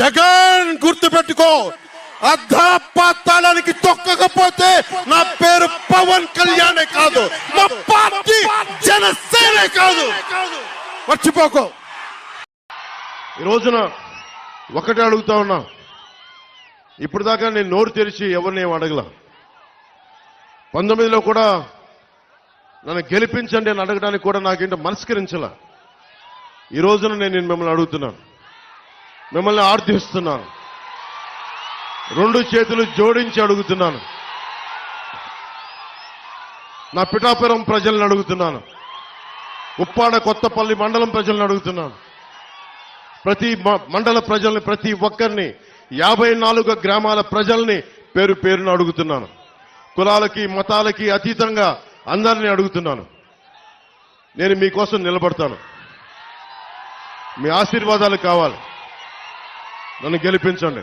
జగన్ గుర్తుపెట్టుకో, అర్ధపాతాళానికి తొక్కకపోతే నా పేరు పవన్ కళ్యాణే కాదు, మా పార్టీ జనసేనే కాదు, మర్చిపోకో. ఈ రోజున ఒకటే అడుగుతా ఉన్నా, ఇప్పుడు దాకా నేను నోరు తెరిచి ఎవరిని ఏం అడగల. 19లో కూడా నన్ను గెలిపించండి అని అడగడానికి కూడా నాకేంటో మనస్కరించలా. ఈ రోజున నేను మిమ్మల్ని అడుగుతున్నాను, మిమ్మల్ని ఆర్థిస్తున్నాను, 2 చేతులు జోడించి అడుగుతున్నాను. నా పిఠాపురం ప్రజలను అడుగుతున్నాను, ఉప్పాడ కొత్తపల్లి మండలం ప్రజలను అడుగుతున్నాను, ప్రతి మండల ప్రజల్ని, ప్రతి ఒక్కరిని, 54 గ్రామాల ప్రజల్ని పేరు పేరును అడుగుతున్నాను. కులాలకి మతాలకి అతీతంగా అందరినీ అడుగుతున్నాను. నేను మీకోసం నిలబడతాను, మీ ఆశీర్వాదాలు కావాలి, నన్ను గెలిపించండి.